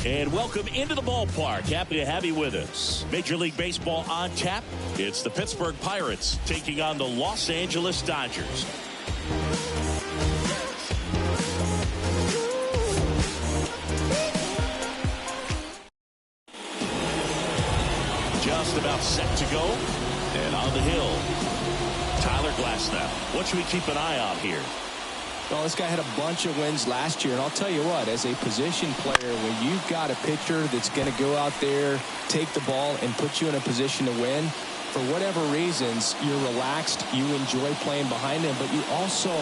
And welcome into the ballpark. Happy to have you with us. Major League Baseball on tap. It's the Pittsburgh Pirates taking on the Los Angeles Dodgers. Just about set to go. And on the hill, Tyler Glasnow. What should we keep an eye on here? Well, this guy had a bunch of wins last year, and I'll tell you what, as a position player, when you've got a pitcher that's going to go out there, take the ball, and put you in a position to win, for whatever reasons, you're relaxed, you enjoy playing behind him, but you also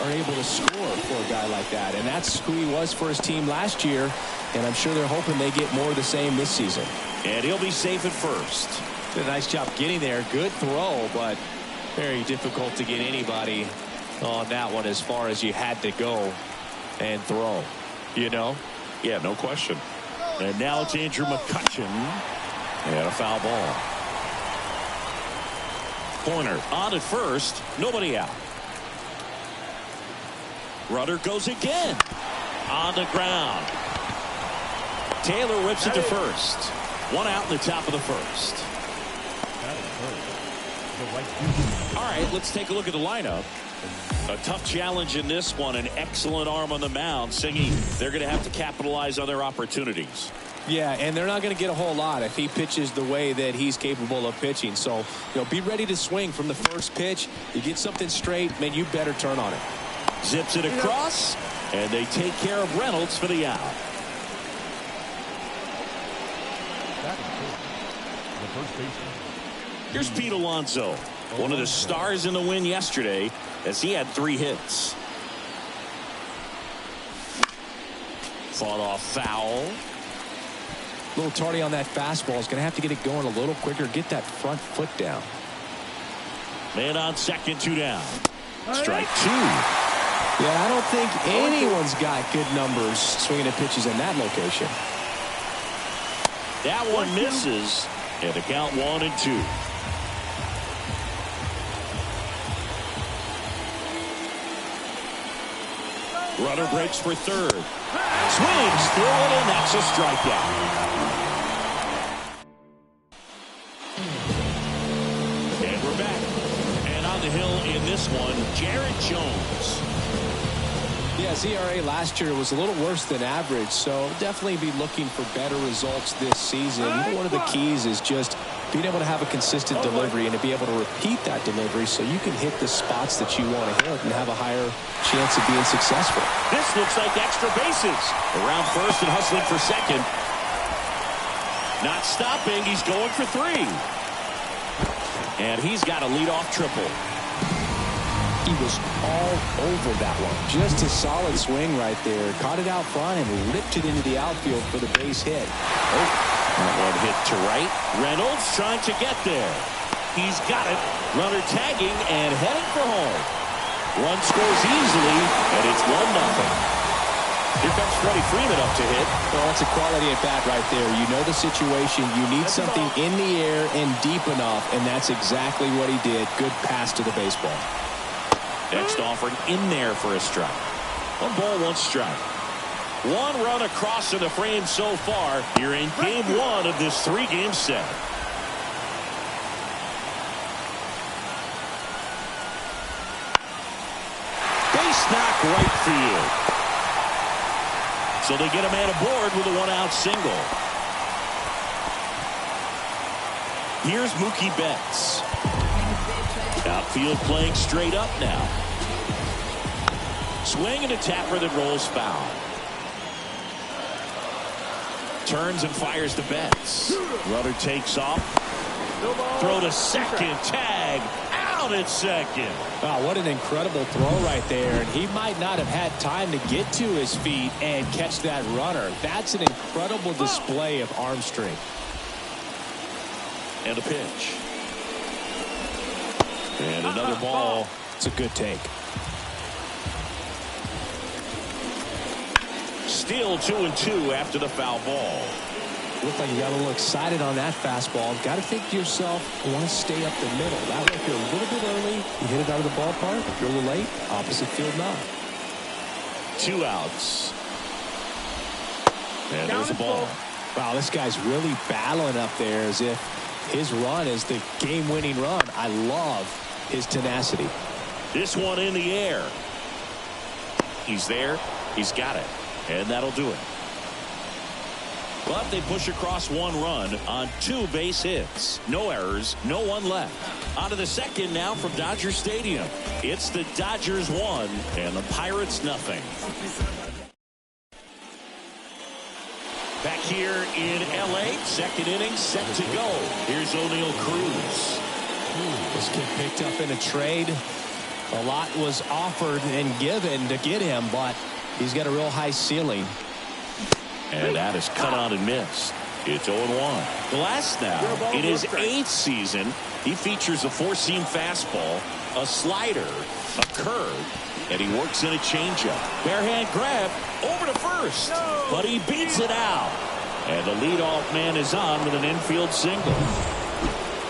are able to score for a guy like that, and that's who he was for his team last year, and I'm sure they're hoping they get more of the same this season. And he'll be safe at first. Did a nice job getting there. Good throw, but very difficult to get anybody on that one as far as you had to go and throw, you know? Yeah, no question. And now it's Andrew McCutchen. And a foul ball. Corner on at first. Nobody out. Rudder goes again. On the ground. Taylor whips it to first. One out in the top of the first. All right, let's take a look at the lineup. A tough challenge in this one. An excellent arm on the mound. Singing they're going to have to capitalize on their opportunities. Yeah, and they're not going to get a whole lot if he pitches the way that he's capable of pitching. So, be ready to swing from the first pitch. You get something straight, man, you better turn on it. Zips it across, and they take care of Reynolds for the out. Here's Pete Alonso, one of the stars in the win yesterday, as he had 3 hits. Fought off foul. A little tardy on that fastball. Is going to have to get it going a little quicker. Get that front foot down. Man on second, 2 down. Strike 2. Yeah, I don't think anyone's got good numbers swinging at pitches in that location. That one misses, and the count 1-2. Runner breaks for third. Swings through it, and that's a strikeout. And we're back. And on the hill in this one, Jared Jones. Yeah, ERA last year was a little worse than average, so definitely be looking for better results this season. One of the keys is just being able to have a consistent delivery and to be able to repeat that delivery so you can hit the spots that you want to hit and have a higher chance of being successful. This looks like extra bases. Around first and hustling for second. Not stopping. He's going for 3. And he's got a leadoff triple. He was all over that one. Just a solid swing right there. Caught it out front and ripped it into the outfield for the base hit. That one hit to right. Reynolds trying to get there. He's got it. Runner tagging and heading for home. Run scores easily, and it's 1-0. Here comes Freddie Freeman up to hit. Well, that's a quality at bat right there. You know the situation. You need something in the air and deep enough, and that's exactly what he did. Good pass to the baseball. Next offering in there for a strike. 1 ball, 1 strike. 1 run across in the frame so far here in game 1 of this 3-game set. Base knock right field. So they get a man aboard with a 1-out single. Here's Mookie Betts. Outfield playing straight up now. Swing and a tapper that rolls foul. Turns and fires to Betts. Runner takes off. Throw to second. Tag. Out at second. Wow, what an incredible throw right there. And he might not have had time to get to his feet and catch that runner. That's an incredible display of arm strength. And a pitch. And another ball. It's a good take. Still 2-2 after the foul ball. Looked like you got a little excited on that fastball. Got to think to yourself, I want to stay up the middle. That way, if you're a little bit early, you hit it out of the ballpark. If you're a little late, opposite field knock. 2 outs. And there's a ball. Wow, this guy's really battling up there as if his run is the game-winning run. I love his tenacity. This one in the air. He's there. He's got it. And that'll do it. But they push across one run on 2 base hits. No errors, no one left. On to the second now from Dodger Stadium. It's the Dodgers 1 and the Pirates nothing. Back here in L.A., second inning set to go. Here's O'Neal Cruz. This kid picked up in a trade. A lot was offered and given to get him, but he's got a real high ceiling. And that is cut on and missed. It's 0-1. Glass now, in his 8th season, he features a 4-seam fastball, a slider, a curve, and he works in a changeup. Barehand grab over to first, but he beats it out. And the leadoff man is on with an infield single.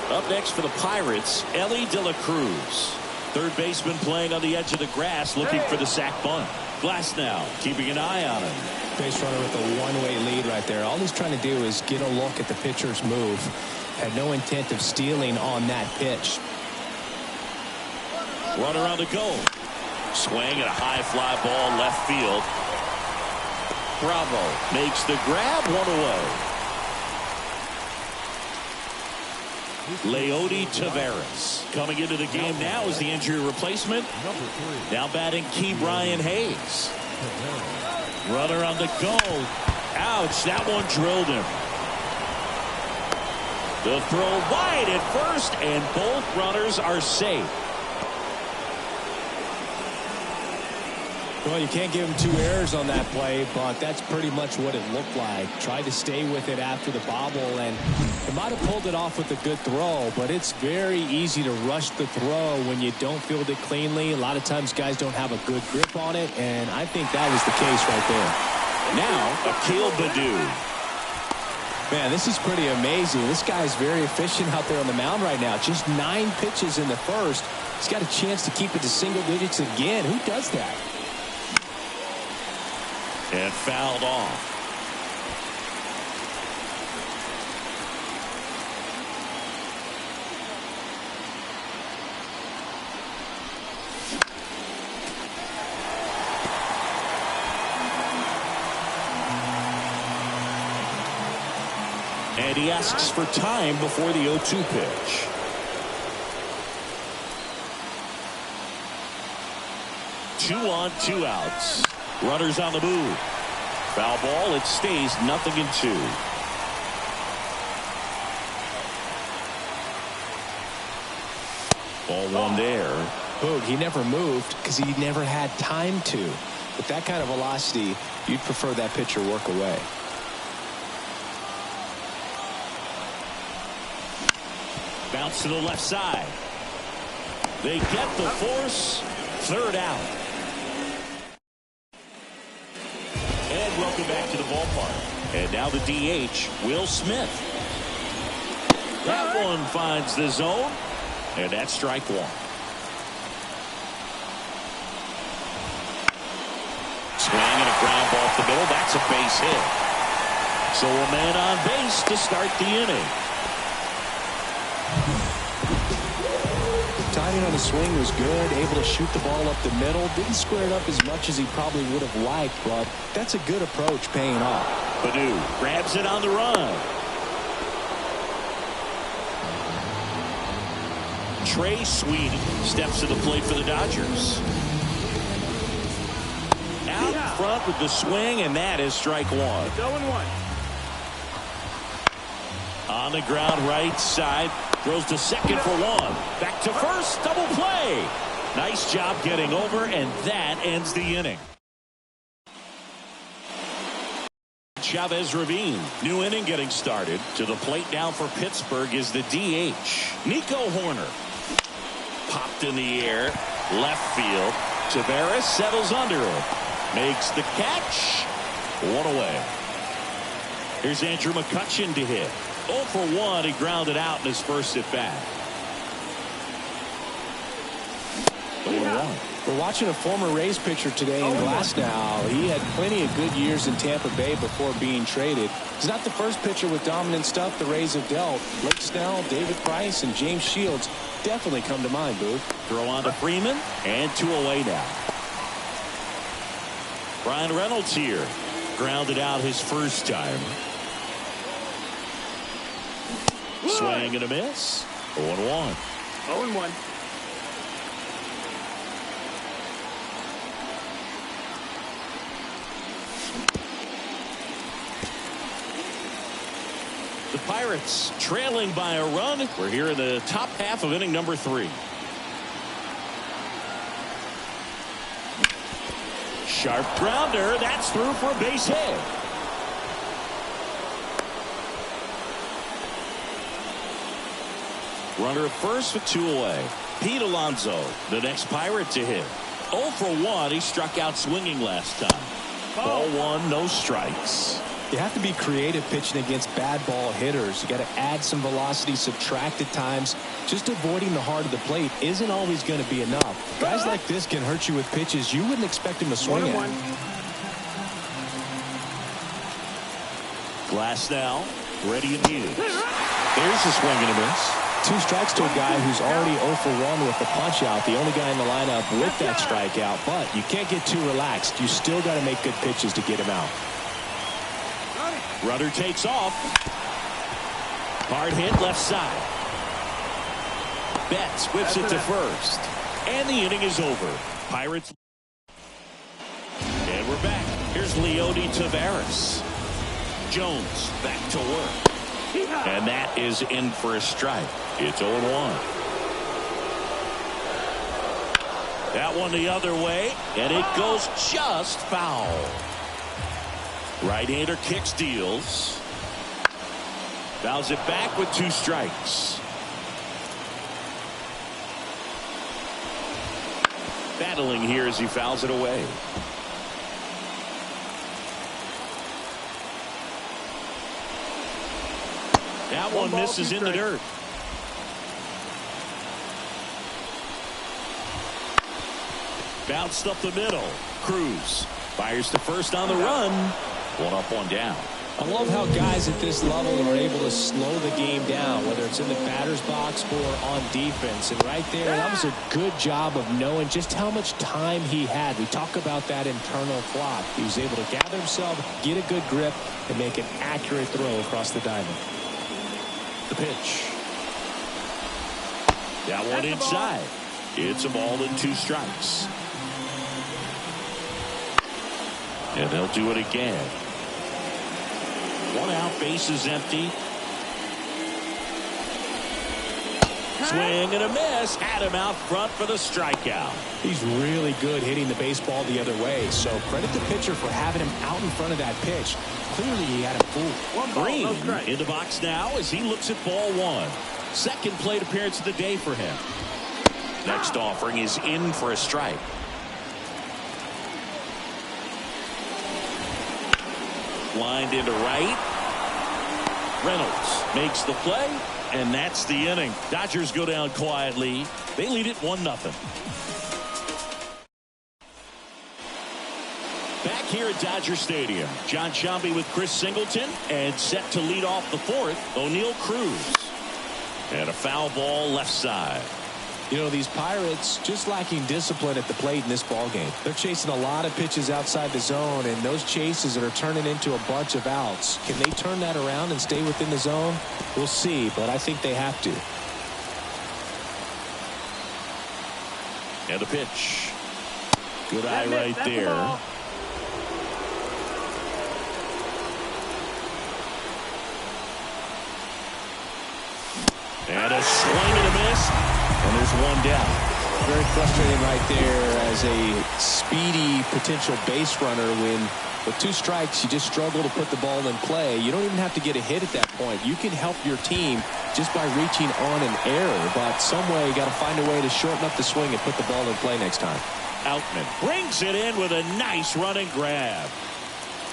Up next for the Pirates, Elly De La Cruz. Third baseman playing on the edge of the grass, looking for the sac bunt. Glass now, keeping an eye on him. Base runner with a one-way lead right there. All he's trying to do is get a look at the pitcher's move. Had no intent of stealing on that pitch. Runner on the go. Swing and a high fly ball left field. Bravo makes the grab, one away. Leody Taveras coming into the game now as the injury replacement. Now batting Key Brian Hayes. Runner on the go. Ouch, that one drilled him. The throw wide at first, and both runners are safe. Well, you can't give him 2 errors on that play, but that's pretty much what it looked like. Tried to stay with it after the bobble, and he might have pulled it off with a good throw, but it's very easy to rush the throw when you don't field it cleanly. A lot of times guys don't have a good grip on it, and I think that was the case right there. Now, Akil Baddoo. Man, this is pretty amazing. This guy's very efficient out there on the mound right now. Just 9 pitches in the first. He's got a chance to keep it to single digits again. Who does that? And fouled off. And he asks for time before the 0-2 pitch. Two on, 2 outs. Runners on the move. Foul ball. It stays 0-2. Ball 1 there. Boog, he never moved because he never had time to. With that kind of velocity, you'd prefer that pitcher work away. Bounce to the left side. They get the force. 3rd out. And welcome back to the ballpark. And now the DH, Will Smith. That one finds the zone. And that's strike 1. Swing and a ground ball off the middle. That's a base hit. So a man on base to start the inning. Timing on the swing was good, able to shoot the ball up the middle. Didn't square it up as much as he probably would have liked, but that's a good approach paying off. Baddoo grabs it on the run. Trey Sweeney steps to the plate for the Dodgers. Out front with the swing, and that is strike 1. 0-1. On the ground right side. Throws to second for 1. Back to first. Double play. Nice job getting over, and that ends the inning. Chavez Ravine. New inning getting started. To the plate now for Pittsburgh is the DH. Nico Horner. Popped in the air. Left field. Taveras settles under it. Makes the catch. 1 away. Here's Andrew McCutchen to hit. 0 for 1. He grounded out in his first at bat. 0-1. We're watching a former Rays pitcher today in Glasnow. He had plenty of good years in Tampa Bay before being traded. He's not the first pitcher with dominant stuff the Rays have dealt. Blake Snell, David Price, and James Shields definitely come to mind, Booth. Throw on to Freeman, and 2 away now. Brian Reynolds here. Grounded out his first time. Swing and a miss. 0-1. 0-1. The Pirates trailing by a run. We're here in the top half of inning number 3. Sharp grounder. That's through for a base hit. Runner at first with 2 away. Pete Alonso, the next Pirate to hit. 0 for 1. He struck out swinging last time. Ball 1, no strikes. You have to be creative pitching against bad ball hitters. You got to add some velocity, subtract at times. Just avoiding the heart of the plate isn't always going to be enough. Guys like this can hurt you with pitches you wouldn't expect him to swing at. Glasnow, ready and used. Here's a swing and a miss. 2 strikes to a guy who's already 0 for 1 with the punch out. The only guy in the lineup with that strikeout. But you can't get too relaxed. You still got to make good pitches to get him out. Runner takes off. Hard hit left side. Betts whips it to first. And the inning is over. Pirates. And we're back. Here's Leody Taveras. Jones back to work. And that is in for a strike. It's 0-1. That one the other way. And it goes just foul. Right-hander kicks, deals. Fouls it back with 2 strikes. Battling here as he fouls it away. That one misses in the dirt. Bounced up the middle. Cruz fires to first on the run. 1 up, 1 down. I love how guys at this level are able to slow the game down, whether it's in the batter's box or on defense. And right there, that was a good job of knowing just how much time he had. We talk about that internal clock. He was able to gather himself, get a good grip, and make an accurate throw across the diamond. The pitch. That one inside. It's a ball and 2 strikes. And they'll do it again. 1 out, base is empty. Swing and a miss. Had him out front for the strikeout. He's really good hitting the baseball the other way. So credit the pitcher for having him out in front of that pitch. Clearly he had him fooled. Green in the box now as he looks at ball 1. Second plate appearance of the day for him. Next offering is in for a strike. Lined into right. Reynolds makes the play, and that's the inning. Dodgers go down quietly. They lead it 1-0. Back here at Dodger Stadium, John Sciambi with Chris Singleton, and set to lead off the 4th, O'Neal Cruz. And a foul ball left side. You know, these Pirates just lacking discipline at the plate in this ballgame. They're chasing a lot of pitches outside the zone, and those chases are turning into a bunch of outs. Can they turn that around and stay within the zone? We'll see, but I think they have to. And the pitch. Good eye right there. And a swing and a miss. And there's 1 down. Very frustrating right there as a speedy potential base runner when with 2 strikes you just struggle to put the ball in play. You don't even have to get a hit at that point. You can help your team just by reaching on an error, but some way you got to find a way to shorten up the swing and put the ball in play next time. Outman brings it in with a nice running grab.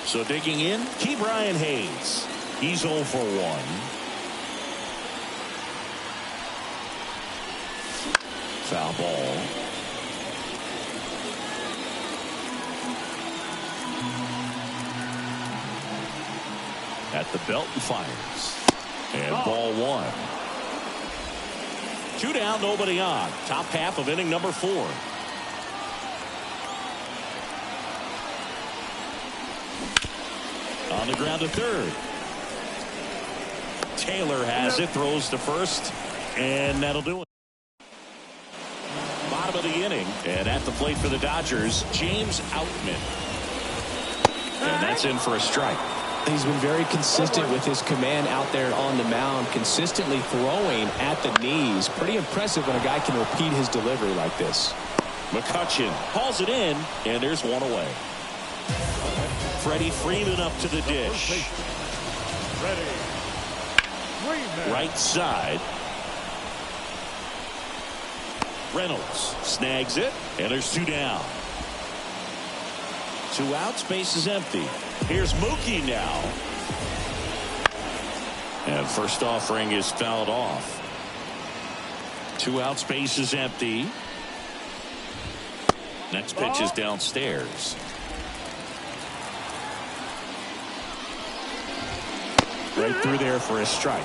So digging in, Key Brian Hayes. He's 0 for 1. Foul ball. At the belt and fires. And ball one. 2 down, nobody on. Top half of inning number 4. On the ground to third. Taylor has it, throws to first, and that'll do it. Bottom of the inning, and at the plate for the Dodgers, James Outman. And that's in for a strike. He's been very consistent with his command out there on the mound, consistently throwing at the knees. Pretty impressive when a guy can repeat his delivery like this. McCutchen hauls it in, and there's one away. Freddie Freeman up to the dish. Right side. Reynolds snags it, and there's 2 down. 2 outs, base is empty. Here's Mookie now. And first offering is fouled off. 2 outs, base is empty. Next pitch is downstairs. Right through there for a strike.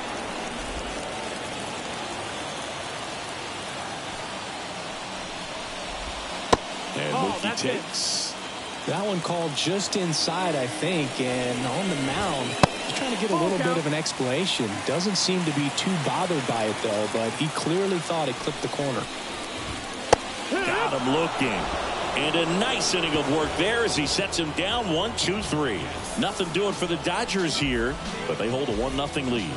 And Mookie takes. That one called just inside, I think, and on the mound, he's trying to get a little bit of an explanation. Doesn't seem to be too bothered by it, though, but he clearly thought it clipped the corner. Got him looking. And a nice inning of work there as he sets him down 1-2-3. Nothing doing for the Dodgers here, but they hold a 1-0 lead.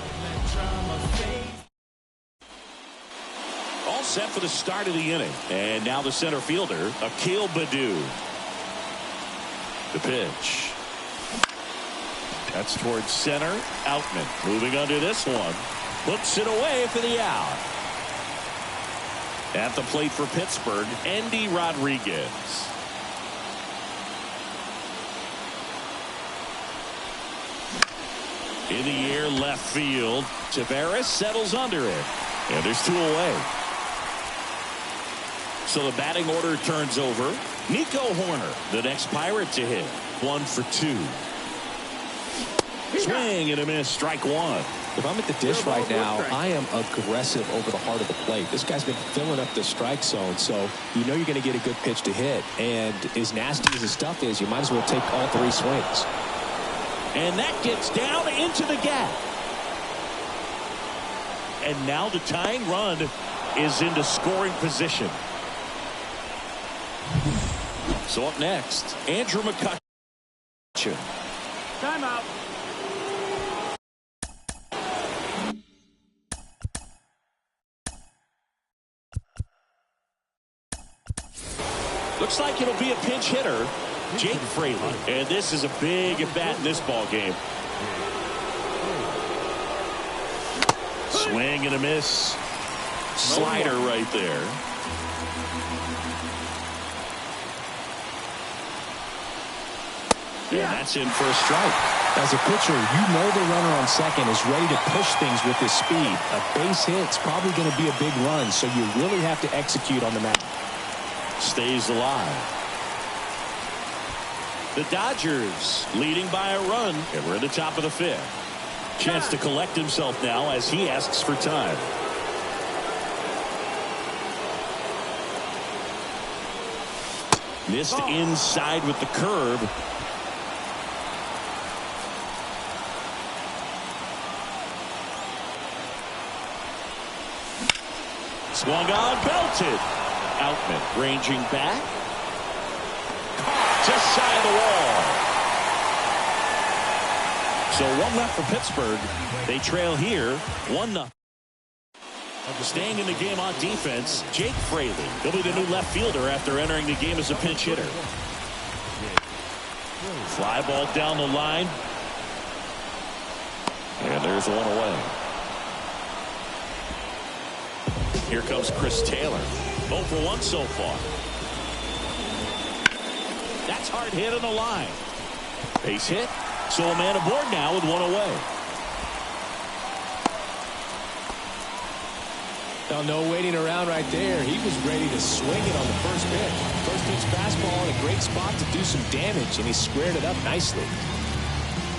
All set for the start of the inning. And now the center fielder, Akil Baddoo. The pitch. That's towards center. Outman moving under this one. Puts it away for the out. At the plate for Pittsburgh, Andy Rodriguez. In the air, left field. Tavares settles under it. And there's 2 away. So the batting order turns over. Nico Horner, the next Pirate to hit. 1 for 2. Swing and a miss. Strike 1. If I'm at the dish right now, I am aggressive over the heart of the plate. This guy's been filling up the strike zone, so you know you're going to get a good pitch to hit. And as nasty as his stuff is, you might as well take all 3 swings. And that gets down into the gap. And now the tying run is into scoring position. So up next, Andrew McCutchen. Timeout. Looks like it'll be a pinch hitter, Jake Fraley. And this is a big at bat in this ball game. Swing and a miss. Slider right there. And that's in for a strike. As a pitcher, you know the runner on second is ready to push things with his speed. A base hit's probably going to be a big run, so you really have to execute on the mound. Stays alive. The Dodgers leading by a run, and we're at the top of the 5th. Chance to collect himself now as he asks for time. Missed inside with the curve. Swung on, belted. Outman ranging back. Caught just shy of the wall. So 1 left for Pittsburgh. They trail here 1-0. Staying in the game on defense, Jake Fraley. He'll be the new left fielder after entering the game as a pinch hitter. Fly ball down the line. And there's 1 away. Here comes Chris Taylor. 0 for 1 so far. That's hard hit on the line. Base hit. So a man aboard now with 1 away. Now, no waiting around right there. He was ready to swing it on the first pitch. First pitch fastball in a great spot to do some damage, and he squared it up nicely.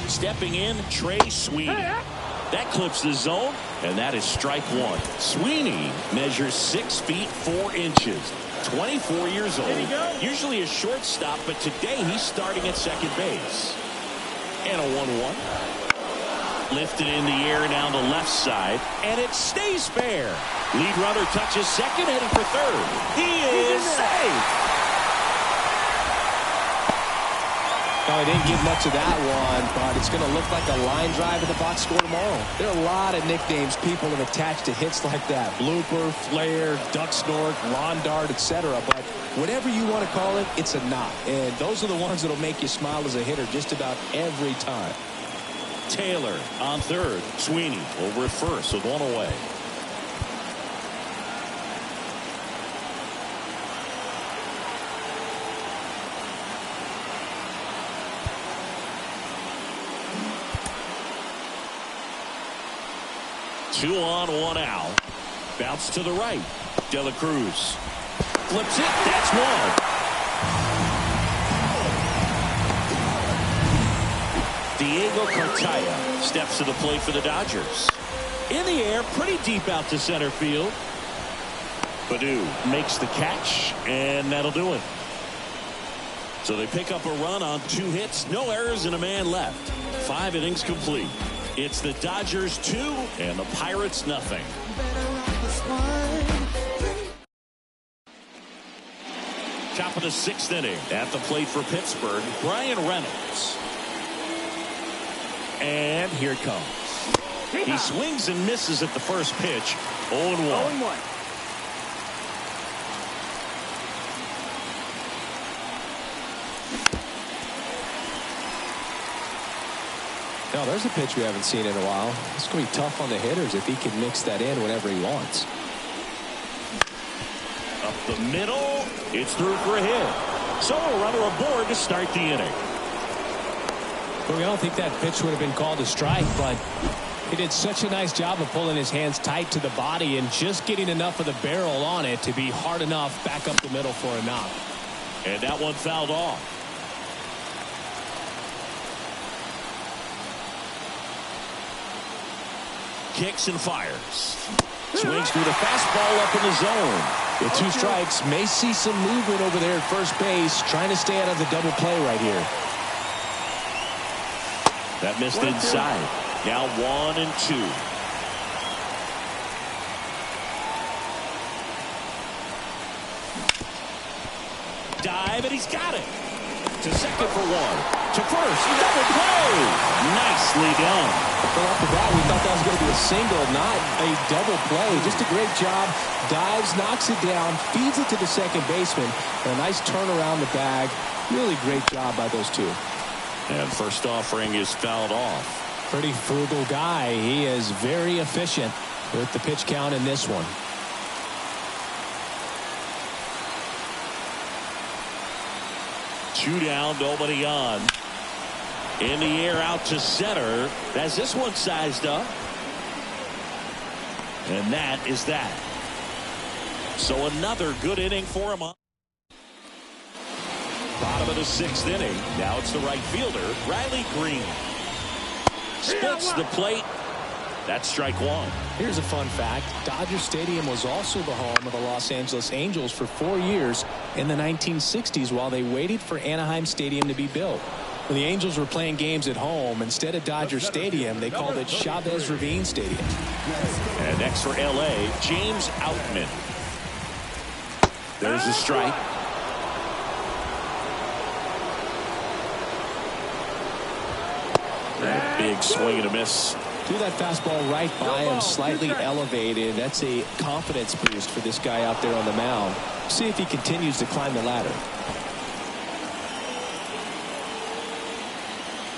Stepping in, Trey Sweeney. That clips the zone, and that is strike one. Sweeney measures 6 feet 4 inches. 24 years old. Usually a shortstop, but today he's starting at second base. And a 1-1. Lifted in the air down the left side, and it stays fair. Lead runner touches second, heading for third. He is safe. No, he didn't get much of that one, but it's going to look like a line drive in the box score tomorrow. There are a lot of nicknames people have attached to hits like that. Blooper, flare, duck snort, lawn dart, etc. But whatever you want to call it, it's a knot. And those are the ones that will make you smile as a hitter just about every time. Taylor on third. Sweeney over at first with one away. Two on, one out. Bounce to the right. De La Cruz flips it. That's one. Diego Cartaya steps to the plate for the Dodgers. In the air, pretty deep out to center field. Baду makes the catch, and that'll do it. So they pick up a run on 2 hits, no errors, and a man left. 5 innings complete. It's the Dodgers 2 and the Pirates nothing. Top of the 6th inning. At the plate for Pittsburgh, Brian Reynolds. And here it comes. He swings and misses at the first pitch. 0-1. No, there's a pitch we haven't seen in a while. It's going to be tough on the hitters if he can mix that in whenever he wants. Up the middle. It's through for a hit. So a runner aboard to start the inning. Well, I don't think that pitch would have been called a strike, but he did such a nice job of pulling his hands tight to the body and just getting enough of the barrel on it to be hard enough back up the middle for a knock. And that one fouled off. Kicks and fires. Swings through the fastball up in the zone. With 2 strikes, may see some movement over there at first base, trying to stay out of the double play right here. That missed inside. Now 1 and 2. Dive, and he's got it. To second for 1. To first, double play. Nicely done. Well, off the bat, we thought that was going to be a single, not a double play. Just a great job. Dives, knocks it down, feeds it to the second baseman. And a nice turn around the bag. Really great job by those 2. And first offering is fouled off. Pretty frugal guy. He is very efficient with the pitch count in this one. Two down, nobody on. In the air out to center. Has this one sized up. And that is that. So another good inning for him. Bottom of the 6th inning. Now it's the right fielder, Riley Green. Splits the plate. That's strike 1. Here's a fun fact. Dodger Stadium was also the home of the Los Angeles Angels for 4 years in the 1960s while they waited for Anaheim Stadium to be built. When the Angels were playing games at home, instead of Dodger Stadium, they called it Chavez Ravine Stadium. And next for L.A., James Outman. There's a strike. Big swing and a miss. Threw that fastball right by him, slightly elevated. That's a confidence boost for this guy out there on the mound. See if he continues to climb the ladder.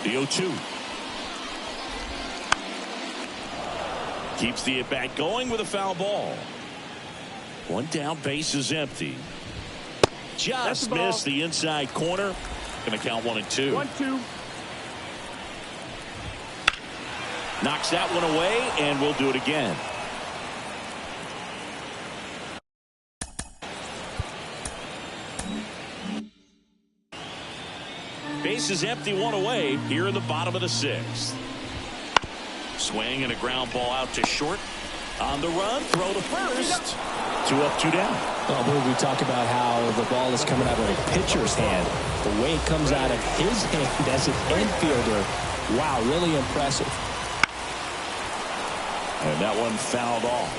The 0-2. Keeps the at-bat going with a foul ball. One down, base is empty. Just missed the inside corner. Going to count 1 and 2. 1-2. Knocks that one away, and we'll do it again. bases empty, one away here in the bottom of the sixth. Swing and a ground ball out to short. On the run, throw to first. 2 up, 2 down. Well, we talk about how the ball is coming out of a pitcher's hand. The way it comes out of his hand as an infielder, wow, really impressive. And that one fouled off.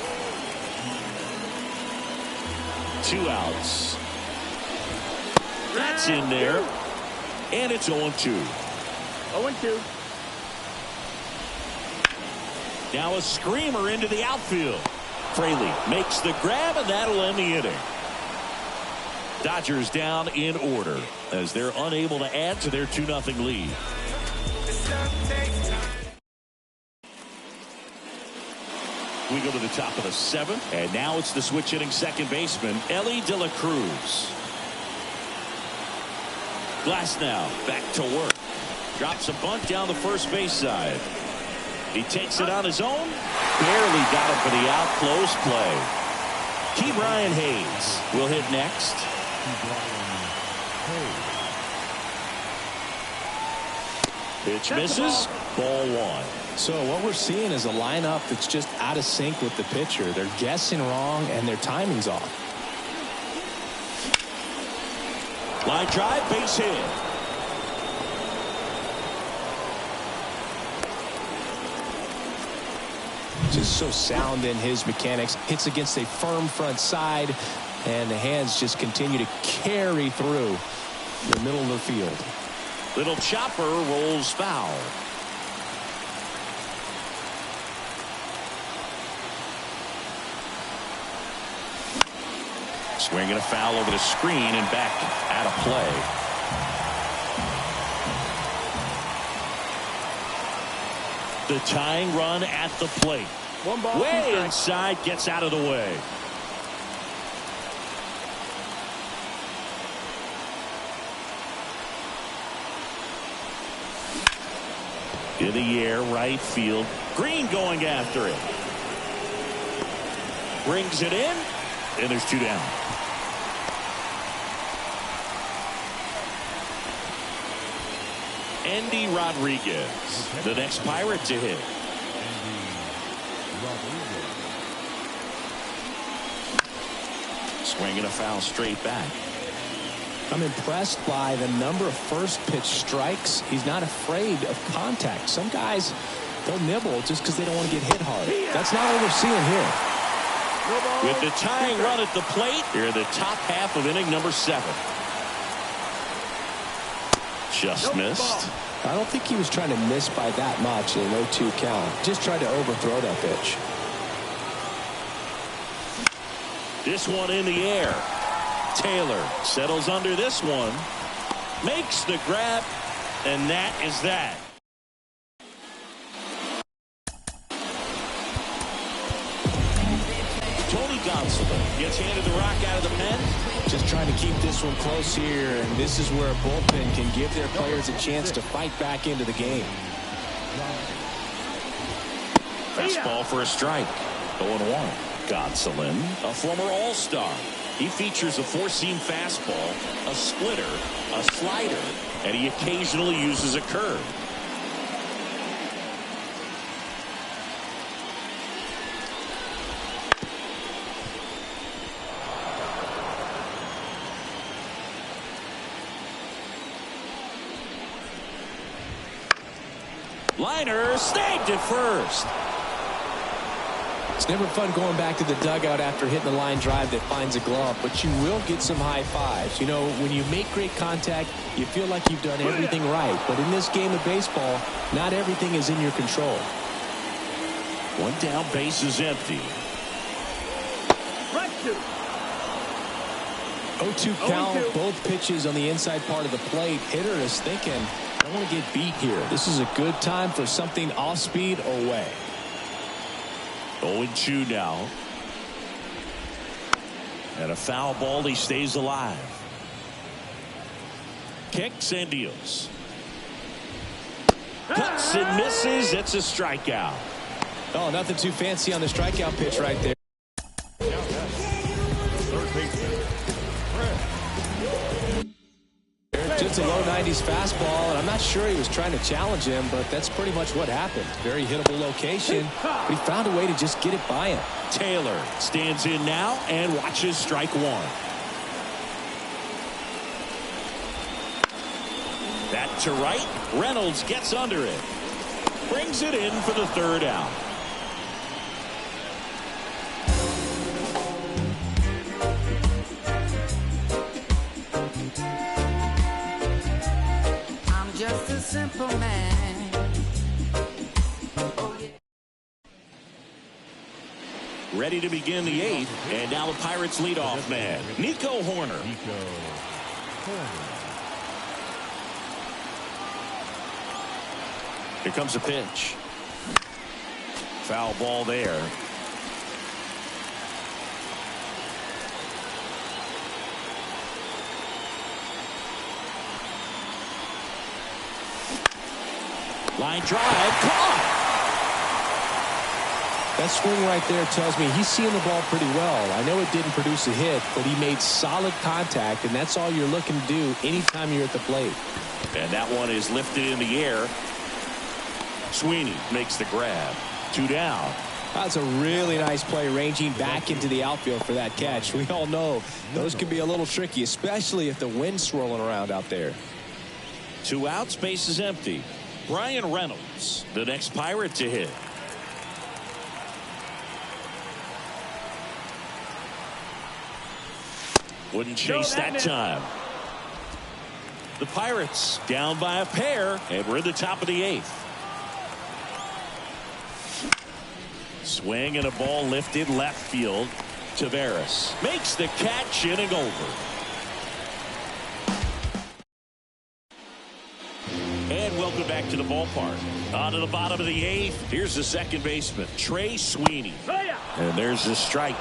2 outs. That's in there. And it's 0-2. 0-2. Now a screamer into the outfield. Fraley makes the grab, and that'll end the inning. Dodgers down in order as they're unable to add to their 2-0 lead. We go to the top of the 7th, and now it's the switch hitting second baseman, Ellie De La Cruz. Glass now back to work. Drops a bunt down the first base side. He takes it on his own. Barely got it for the out. Close play. Key Brian Hayes will hit next. Pitch misses. Ball 1. So what we're seeing is a lineup that's just out of sync with the pitcher. They're guessing wrong and their timing's off. Line drive, base hit. Just so sound in his mechanics. Hits against a firm front side, and the hands just continue to carry through the middle of the field. Little chopper rolls foul. Swinging a foul over the screen and back out of play. The tying run at the plate. 1 ball, Way inside, gets out of the way. In the air, right field. Green going after it. Brings it in, and there's 2 down. Andy Rodriguez, the next Pirate to hit. Swinging a foul straight back. I'm impressed by the number of first pitch strikes. He's not afraid of contact. Some guys, they'll nibble just because they don't want to get hit hard. That's not what we're seeing here. With the tying run at the plate, here in the top half of inning number 7. Just missed. I don't think he was trying to miss by that much in an 0-2 count. Just tried to overthrow that pitch. This one in the air. Taylor settles under this one. Makes the grab, and that is that. Tony Gonsolin gets handed the rock out of the pen. Just trying to keep this one close here, and this is where a bullpen can give their players a chance to fight back into the game. Fastball for a strike. 0-1. Gonsolin, a former All-Star. He features a 4-seam fastball, a splitter, a slider, and he occasionally uses a curve. Liner snagged at first. It's never fun going back to the dugout after hitting a line drive that finds a glove, but you will get some high fives. You know, when you make great contact, you feel like you've done everything right. But in this game of baseball, not everything is in your control. 1 down, base is empty. 0-2 count, both pitches on the inside part of the plate. Hitter is thinking, I don't want to get beat here. This is a good time for something off speed away. 0-2 now. And a foul ball, he stays alive. Kicks and deals. Cuts and misses. It's a strikeout. Oh, nothing too fancy on the strikeout pitch right there. it's a low 90s fastball, and I'm not sure he was trying to challenge him, but that's pretty much what happened. Very hittable location, but he found a way to just get it by him. Taylor stands in now and watches strike one. That to right. Reynolds gets under it. Brings it in for the third out. I'm just a simple man. Oh, yeah. Ready to begin the eighth, and now the Pirates leadoff man, Nico Horner. Here comes a pitch. Foul ball there. Line drive, caught. That swing right there tells me he's seeing the ball pretty well. I know it didn't produce a hit, but he made solid contact, and that's all you're looking to do anytime you're at the plate. And that one is lifted in the air. Sweeney makes the grab. 2 down. That's a really nice play, ranging back into the outfield for that catch. We all know those can be a little tricky, especially if the wind's swirling around out there. 2 outs, base is empty. Brian Reynolds, the next Pirate to hit. Wouldn't chase that time. The Pirates down by a pair, and we're at the top of the eighth. Swing and a ball lifted left field. Taveras makes the catch, inning over. And welcome back to the ballpark. On to the bottom of the eighth. Here's the second baseman, Trey Sweeney. And there's the strike.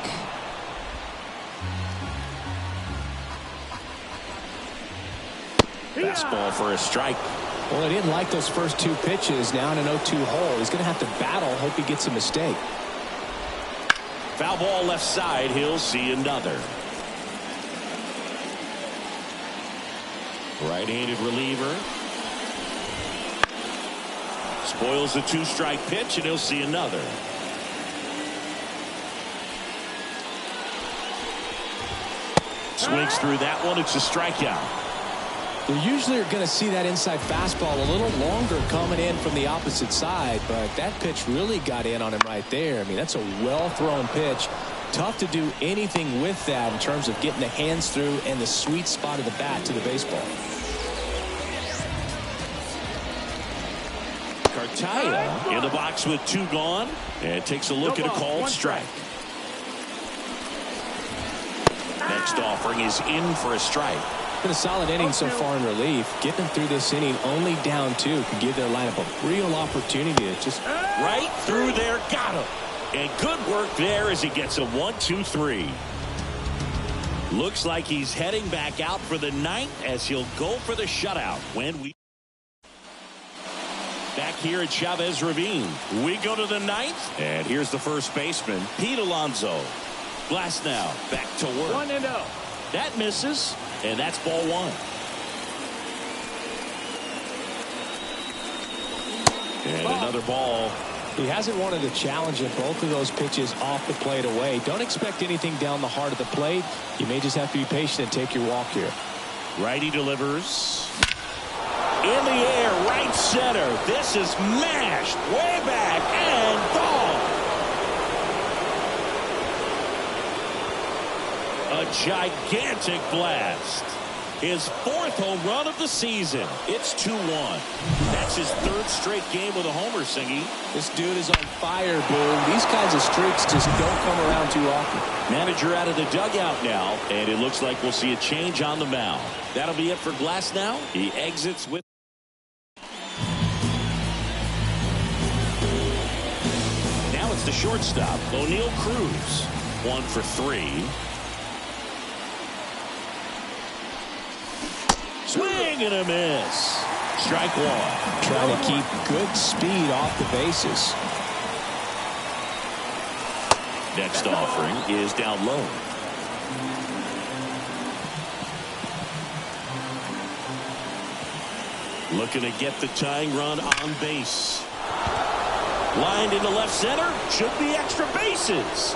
Fastball for a strike. Well, he didn't like those first 2 pitches. Now in an 0-2 hole, he's going to have to battle. Hope he gets a mistake. Foul ball left side. He'll see another. Right-handed reliever. Spoils the 2-strike pitch, and he'll see another. Swings through that one. It's a strikeout. We usually are going to see that inside fastball a little longer coming in from the opposite side, but that pitch really got in on him right there. I mean, that's a well-thrown pitch. Tough to do anything with that in terms of getting the hands through and the sweet spot of the bat to the baseball. Cartaya in the box with 2 gone, and takes a look at a called strike. Next offering is in for a strike. Been a solid inning so far in relief. Getting them through this inning only down 2 can give their lineup a real opportunity to just right through there. Got him. And good work there as he gets a 1-2-3. Looks like he's heading back out for the ninth as he'll go for the shutout when we back here at Chavez Ravine. We go to the ninth, and here's the first baseman, Pete Alonso. Glasnow back to work. 1-0. That misses. And that's ball 1. And another ball. He hasn't wanted to challenge in both of those pitches off the plate away. Don't expect anything down the heart of the plate. You may just have to be patient and take your walk here. Righty delivers. In the air, right center. This is mashed way back and gone. A gigantic blast. His 4th home run of the season. It's 2-1. That's his 3rd straight game with a homer, Singy. This dude is on fire, Boone. These kinds of streaks just don't come around too often. Manager out of the dugout now, and it looks like we'll see a change on the mound. That'll be it for Glasnow. He exits with. Now it's the shortstop, O'Neal Cruz. 1 for 3. Swing and a miss. Strike 1. Trying to keep good speed off the bases. Next offering is down low. Looking to get the tying run on base. Lined into left center. Should be extra bases.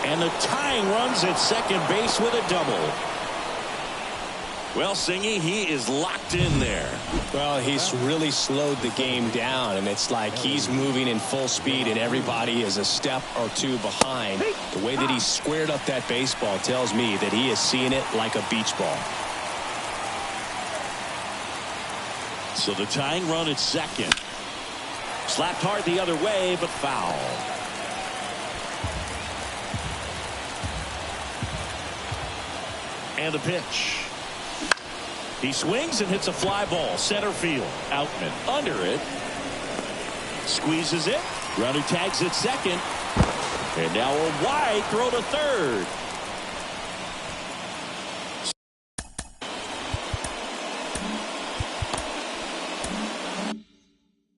And the tying runs at second base with a double. Well, Singy, he is locked in there. Well, he's really slowed the game down, and it's like he's moving in full speed, and everybody is a step or two behind. The way that he squared up that baseball tells me that he is seeing it like a beach ball. So the tying run at second. Slapped hard the other way, but foul. And the pitch. He swings and hits a fly ball. Center field. Outman under it. Squeezes it. Runner tags at second. And now a wide throw to third.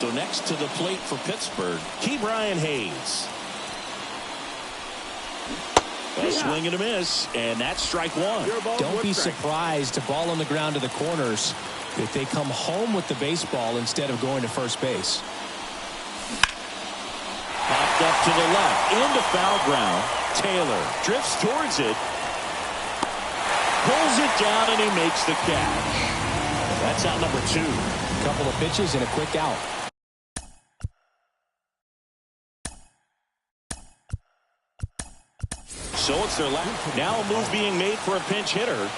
So next to the plate for Pittsburgh, Brian Hayes. A swing and a miss, and that's strike one. Don't be surprised to ball on the ground to the corners if they come home with the baseball instead of going to first base. Popped up to the left, into foul ground. Taylor drifts towards it. Pulls it down, and he makes the catch. That's out number 2. A couple of pitches and a quick out. So it's their last. Now a move being made for a pinch hitter.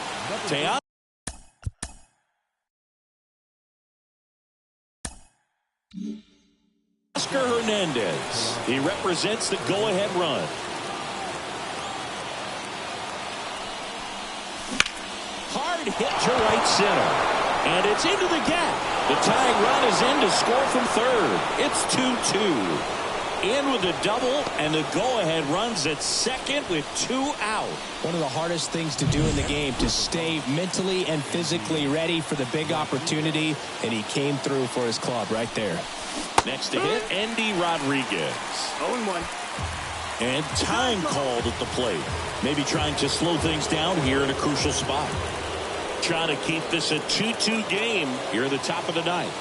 Oscar Hernandez. He represents the go-ahead run. Hard hit to right center. And it's into the gap. The tying run is in to score from third. It's 2-2. In with a double, and the go-ahead runs at second with 2 out. One of the hardest things to do in the game, to stay mentally and physically ready for the big opportunity, and he came through for his club right there. Next to hit, Endy Rodriguez. 0-1. And time called at the plate. Maybe trying to slow things down here in a crucial spot. Trying to keep this a 2-2 game here at the top of the ninth.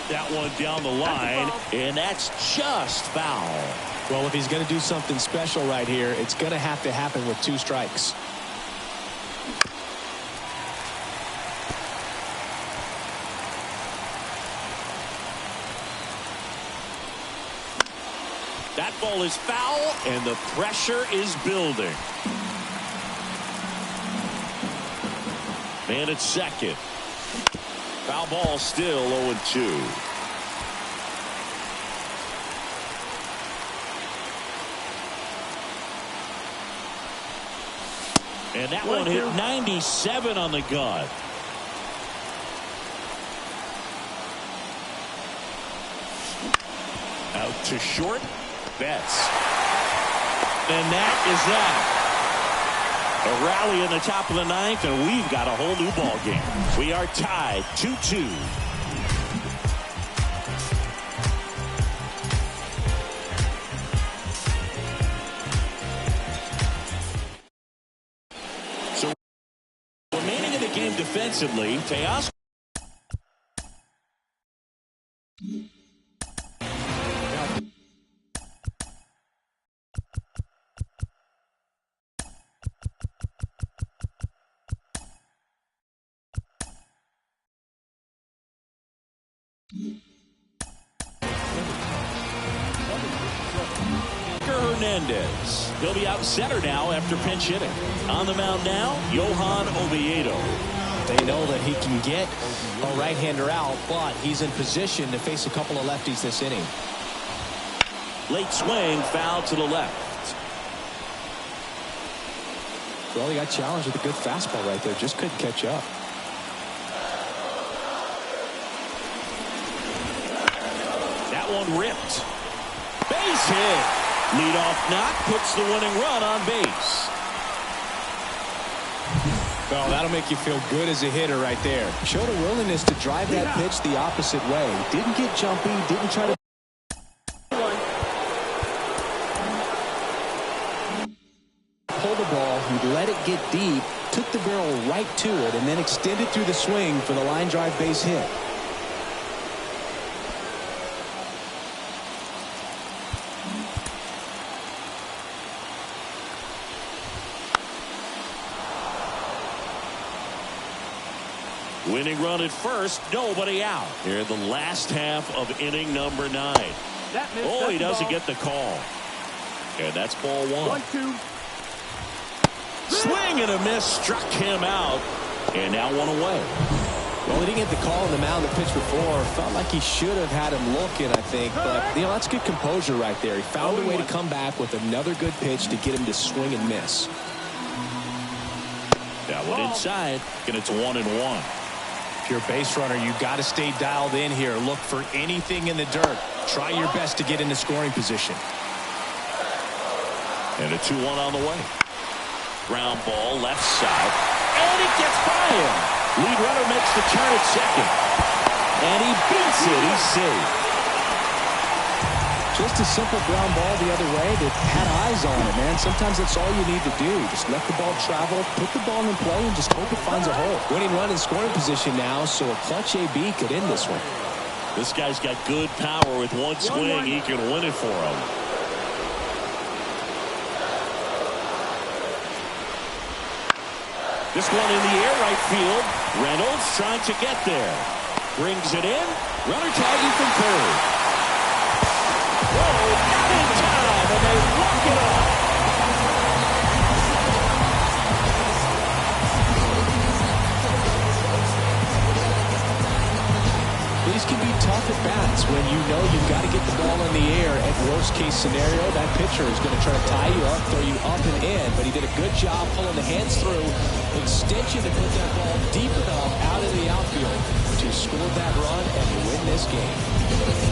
That one down the line, and that's just foul. Well, if he's going to do something special right here, it's going to have to happen with 2 strikes. That ball is foul, and the pressure is building. Man at second. Foul ball still 0-2. And that one hit 97 on the gun. Out to short. Betts. And that is that. A rally in the top of the ninth, and we've got a whole new ball game. We are tied 2-2. So remaining in the game defensively, Teoscar. Hernandez. He'll be out center now after pinch hitting. On the mound now, Johan Oviedo. They know that he can get a right-hander out, but he's in position to face a couple of lefties this inning. Late swing, foul to the left. Well, he got challenged with a good fastball right there. Just couldn't catch up. That one ripped. Base hit. Leadoff knock puts the winning run on base. Well, that'll make you feel good as a hitter right there. Showed a willingness to drive that pitch the opposite way. Didn't get jumpy, didn't try to pull the ball. He let it get deep, took the barrel right to it, and then extended through the swing for the line drive base hit. Winning run at first, nobody out. Here in the last half of inning number 9. Oh, he doesn't get the call. And that's ball 1. 1-2. Swing and a miss struck him out. And now 1 away. Well, he didn't get the call on the mound the pitch before. Felt like he should have had him looking, I think. But, you know, that's good composure right there. He found a way to come back with another good pitch to get him to swing and miss. That one inside, and it's 1-1. If you're a base runner, you got to stay dialed in here. Look for anything in the dirt. Try your best to get into scoring position. And a 2-1 on the way. Ground ball left side, and it gets by him. Lead runner makes the turn at second, and he beats it. He's safe. Just a simple ground ball the other way that had eyes on it, man. Sometimes that's all you need to do. Just let the ball travel, put the ball in play, and just hope it finds a hole. Winning run in scoring position now, so a clutch AB could end this one. This guy's got good power. With one swing, he can win it for him. This one in the air, right field. Reynolds trying to get there. Brings it in. Runner tagging from third. Whoa, not in time, and they walk it off. These can be tough at bats when you know you've got to get the ball in the air. At worst case scenario, that pitcher is going to try to tie you up, throw you up and in, but he did a good job pulling the hands through. Extension to put that ball deep enough out in the outfield to score that run and win this game.